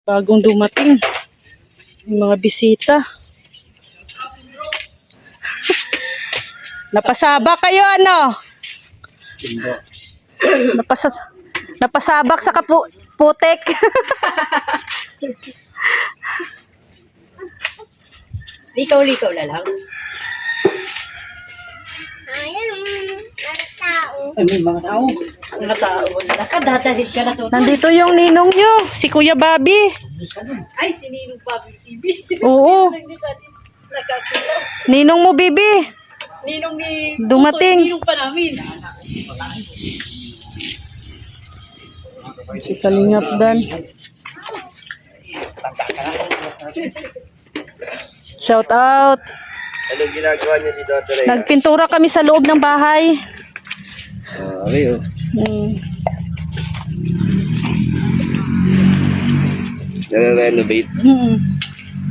Bagong dumating. Yung mga bisita. Napasabak kayo ano? Napasabak sa putek. Likaw-likaw na lang. Ano yung mga tao? Mga tao. Nakadadahid ka na to. Nandito yung ninong nyo, si Kuya Bobby. Ay, si Ninong Public TV. Oo. Hindi natin nakakita. Ninong mo, Bibi. Ninong ni... Dumating. Ninong pa namin. Si Kalingap Dan. Shout out. Anong ginagawa niyo dito, Tere? Nagpintura kami sa loob ng bahay. Okay, oh. Nare-renovate.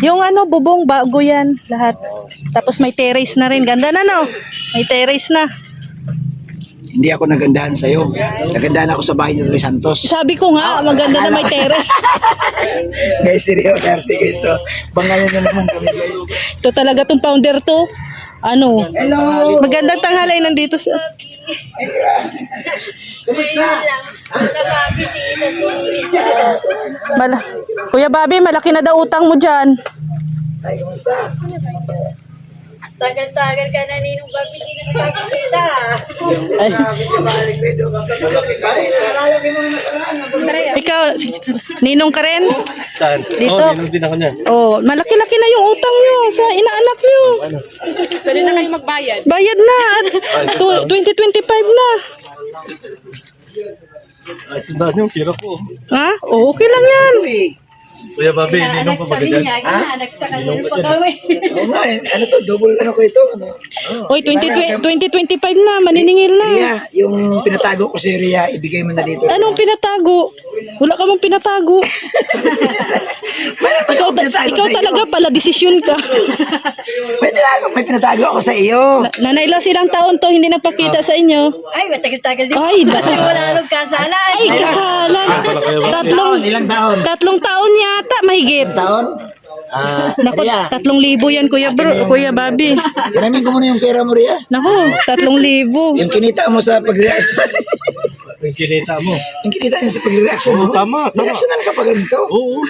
Yung ano, bubong, bago yan. Lahat. Tapos may terrace na rin. Ganda na, no? May terrace na. Hindi ako nagandahan sa'yo. Nagandahan ako sa bahay ni Ray Santos. Sabi ko nga, maganda na may terrace. Guys, seryo, guys. So, bangalan na naman kami, guys. Ito talaga tong founder to. Ano? Hello! Magandang tanghali nandito sa... Kumusta? Nakabisita si... Kuya Bobby, malaki na daw utang mo dyan. Ay, kumusta? Tagal-tagal ka na Ninong Bobby, hindi na nakabisita. Ay. Ikaw, ninong ka rin? Saan? Dito. Ninong din ako niyan. Oh, malaki-laki na yung utang nyo sa inaanak nyo. Pwede na kayo magbayad. Bayad na. 2025 na. Ay, sundaan yung sira ko. Ha? Oh, okay lang yan. Kuya Bobby, ninong pa ba ganyan? Inaanak sa kanya pa kami. Oo nga, ano to? Double ano ko ito? Ano? Oy, 2025 na. Maniningil na. Ria, yung pinatago ko si Ria, ibigay mo na dito. Anong pinatago? Wala ka mong pinatago. Ikaw talaga pala, desisyon ka. May pinatago ako sa iyo. Nanay Lo, silang taon to hindi nagpakita sa inyo. Ay, matagal-tagal din. Ay, Kasi wala nung kasalan. Ay, kasalan. Ilang taon? Tatlong taon yata, mahigit. Taon? Naku, Ria, 3,000 yan, Kuya Bobby. tinamin ko muna yung pera mo, Ria. Naku, 3,000. Yung kinita mo sa pag-reaction. Yung kinita mo. yung kinita niya sa pag-reaction mo. Tama. Reaction ka pa ganito. Oo.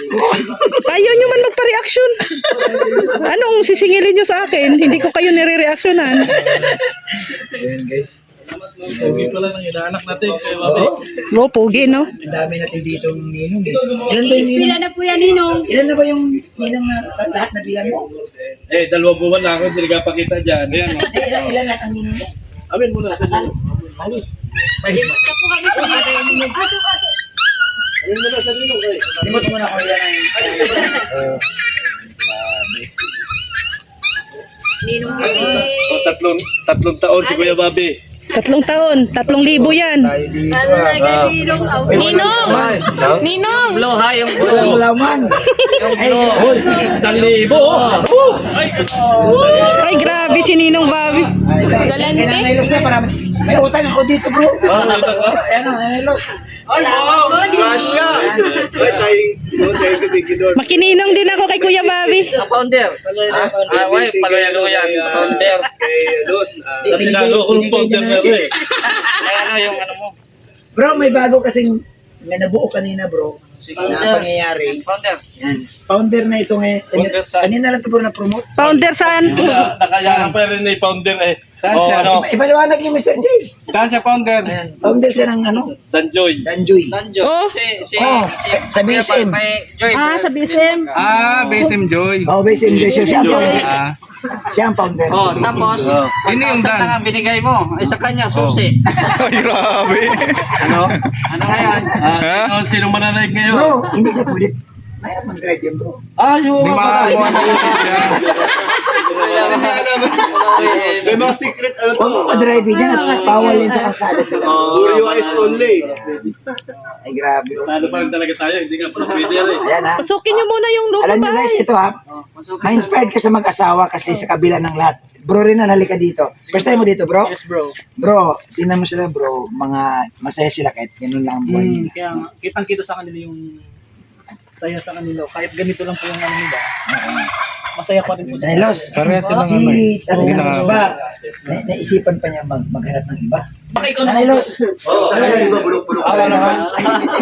Ayaw nyo man magpa-reaction. Anong sisingilin nyo sa akin? Hindi ko kayo nire-reactionan. Ayan, guys. Pogi pala ng inaanak natin, Kuya Bobby. Wow, pogi, no? Ang dami natin dito ng ninong. Ilan ba yung Pila ninong? na po yan, Ninong. Ilan na ba yung ninong na lahat na bilang mo? Eh, 2 buwan na ako, hindi nagpakita dyan. Ayan, oh. Ilan lahat ang ninong mo? Amin muna. Alis. Kapo kami po. Aso. Amin muna sa ninong, eh. Limot mo na ko yan. Ninong Bobby. Tatlong taon si Kuya Bobby. 3 taon, 3,000 yan. Tayo dito. Talaga, Ninong. Ninong! Bloha yung Walang laman. Hoy, 1,000. Ay, grabe si Ninong Bobby. Galante? Nanilos na para may utang ako dito, bro. Ayan o, nanilos. Russia! Ay, tayong kabigidor. Makininong din ako kay Kuya Bobby. Founder. Wait, palayaluyan. Founder. Kay Luz. Tinago ko ng powder na rin. Ay, ano yung ano mo? Bro, may bago kasing may nabuo kanina, bro. Na pangyayari. Founder. Yan. Founder na ito ngayon. Founder saan? Kanina lang ito bro na-promote. Founder saan? Nakayaan pa rin ni founder eh. Saan Oh, siya? ano? Ipaliwanag niyo, Mr. J. Saan siya founder? Founder siya ng ano? Danjoy. Danjoy. Danjo. Oh. Sa BSM. Joy. Sa BSM. BSM Joy. Oh, BSM Joy. Siya ang founder. Ah. Siya ang founder. Oh, tapos, Oh. sino yung Dan? Ang binigay mo? Ay, sa kanya, susi. Grabe. Ano? Ano ngayon? Sino mananaig ngayon? Bro, hindi siya pwede. Mahirap mag-drive yan, bro. Yung Di ba? May mga secret ano to. Huwag mo mag-drive yan at bawal yan sa kalsada sila. Puro eyes only. Ay, grabe. Oh. Ano pa rin talaga tayo, hindi nga pala pwede yan eh. Ayan ha. Pasukin nyo muna yung loob Alam ng nyo bahay. guys, ito ha. Ma-inspired ka sa mag-asawa kasi sa kabila ng lahat. Bro rin na, halika dito. First time mo dito, bro? Yes, bro. Bro, tingnan mo sila, bro. Mga masaya sila kahit ganun lang ang buhay nila. Kaya kitang-kita sa kanila yung saya sa kanila. Kahit ganito lang po yung ano nila. Masaya pa rin po sa Nelos, Parehas silang si Tatay Hindi Los ba, naisipan pa niya maghanap ng iba? Baka ikaw Nanay Los, Wala naman.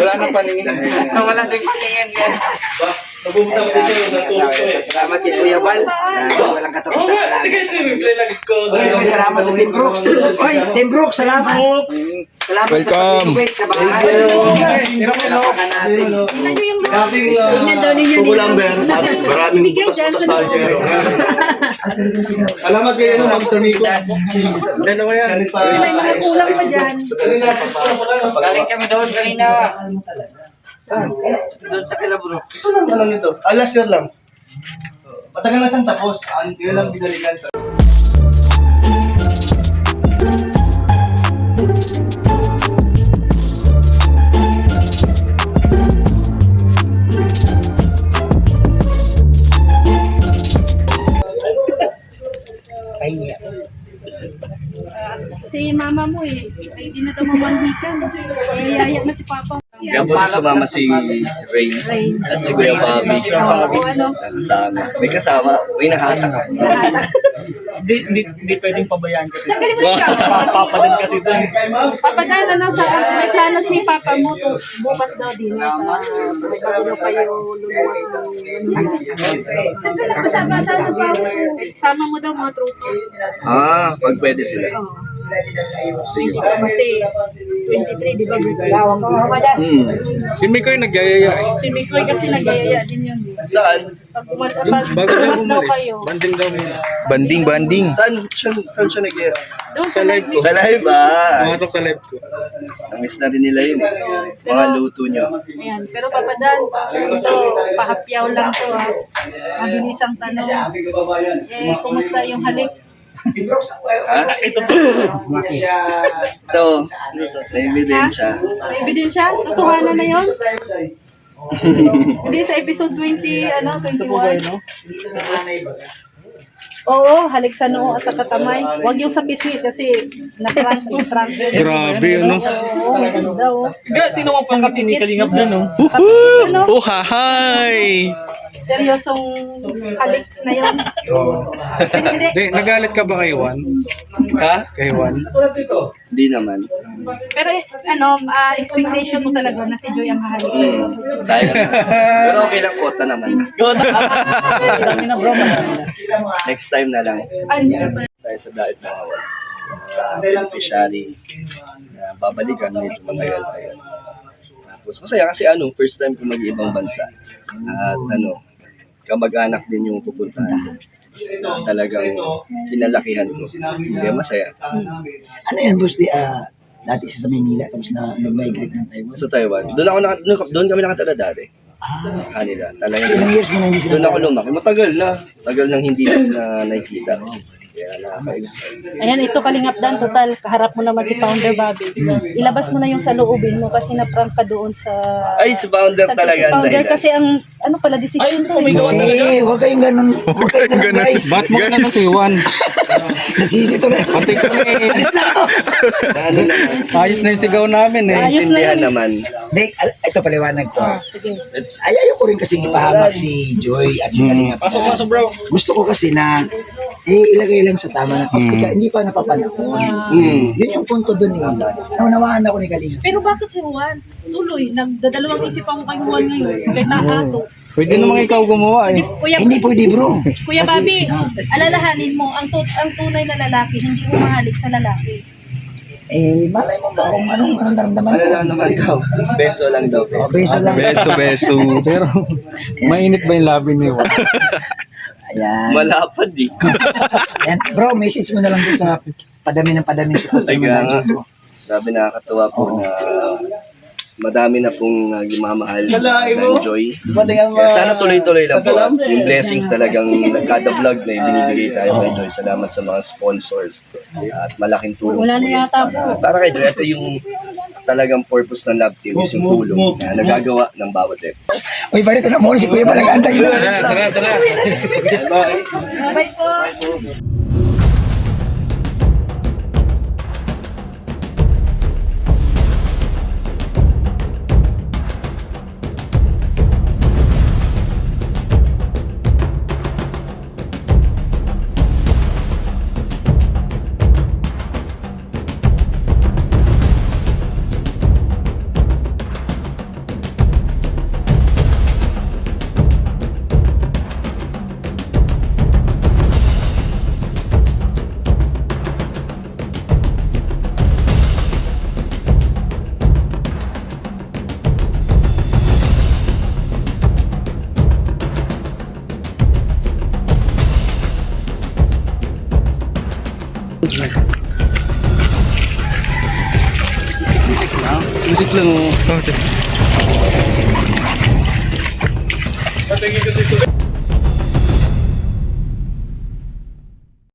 Wala nang paningin. Wala din paningin yan. Nabubuta mo dito yung natulog ko eh. salamat kay Kuya Val, na walang katapusan Oh, palagi. sige, sige, reply lang ko. Maraming salamat sa Team Brooks. Oy, Team Brooks, salamat. Salamat Welcome. sa pag-invite sa bahay. Salamat natin. Tingnan daw ninyo Maraming Bigay dyan sa Salamat kayo, no, Ma'am Sarmico. Dalawa yan. May mga kulang pa dyan. Galing kami doon kanina. Doon sa Kilabro. Ano lang ito? Last year lang. Matagal na siyang tapos. Kaya lang binalikan. Si mama mo eh, ay hindi na ito mabandikan. Yaya na si papa. Diyan po sumama si Ray at si Kuya Bobby. Kasama. May kasama. May nahatak. Hindi pwedeng pabayaan kasi. Papa din kasi doon. Papa Dan, ano, may plano si papa mo to bukas daw din sa bago kayo luluwas ng kasama-sama pa ako. Sama mo daw mga truto. Pag pwede sila. Kasi 23, di ba? Gawang ka. Si Mikoy nagyayaya eh. Si Mikoy kasi nagayaya din yun. Saan? Pag bumas daw kayo. Banding daw muna. Banding. Saan siya nag Doon Sa live ko. Sa live Pumasok sa live ko. Namiss na rin nila yun eh. Mga luto nyo. Ayan. Pero Papa Dan, ito, pahapyaw lang to ha. Mabilisang tanong. Kumusta yung halik? Ito. Sa ebidensya. May ebidensya? Tutuhanan na yun? Hindi sa episode 20, ano, 21. Oo, halik sa noo at sa katamay. Huwag yung sa pisngi kasi na-prank. Grabe, ano? Oo, ganun daw. Tinawag pa kami ni Kalingap na, no? Ano? Oh, hahay! Seryosong halik na yun. Hindi. Hindi, nagalit ka ba kay Juan? Ha? Kay Juan? Hindi naman. Pero ano, expectation mo talaga na si Joy ang hahalik. Sayang. Pero okay lang, kota naman. Next time na lang. Tayo sa diet mga wala. Sa beneficiary na babalikan, medyo matagal pa yun. Tapos masaya kasi first time ko mag-ibang bansa. At kamag-anak din yung pupuntahan ko. Talagang kinalakihan ko. Kaya masaya. Ano yan, boss? Dati sa Manila, tapos nag-migrate ng Taiwan. Sa Taiwan. Doon kami nakatala dati. Sa kanila. Talagang Ilang years mo na hindi sila doon ako lumaki. Matagal na. Tagal nang hindi na nakikita. Kaya nakaka-excite. Ayan, ito Kalingap Dan, total, kaharap mo naman si Founder Bobby. Ilabas mo na yung saloobin mo kasi na-prank ka doon sa... Ay, si Founder sa talaga. Si Founder kasi ang, ano pala, decision to. Huwag kayong ganun. Huwag kayong ganun, guys. Ba't mo na si Juan? Nasisi to na. Pati kami. Alis na ako. Ano naman? Ayos na yung sigaw namin eh. Ayos na Intindihan yun. naman. Ito paliwanag ko. Sige. It's, Ayaw ko rin kasi ipahamak si Joy at si Kalingap. Pasok, bro. Gusto ko kasi na ilagay lang sa tama na optika, hindi pa napapanahon. Yun yung punto dun eh. Naunawaan ako ni Kalingap. Pero bakit si Juan? Tuloy, nagdadalawang isip ako kay Juan ngayon. Kay Takato. Pwede namang ikaw gumawa eh. Kuya, Hindi pwede bro. Kuya Bobby, alalahanin mo, ang tunay na lalaki, hindi umahalik sa lalaki. Malay mo ba kung anong naramdaman ano ko? lang naman daw. Beso lang daw. Oh, beso lang. Beso. Pero, mainit ba yung labi ni Juan? Ayan. Malapad eh. Ayan. Bro, message mo na lang dun sa padami support Ay, mo kaya na nga. dito. Sabi nakakatuwa po na madami na pong gumamahal sa Joy. Kaya sana tuloy-tuloy lang po. Yung blessings talagang kada vlog na binibigay tayo kay Joy. Salamat sa mga sponsors. At malaking tulong. Wala na yata po. Para kay Joy, ito yung talagang purpose ng Love Team is yung tulong na nagagawa ng bawat episode. Uy, parito na muna si Kuya Balagantay na. Tara. Bye! Bye po. Music lang oh. Oh, Patingin ko dito.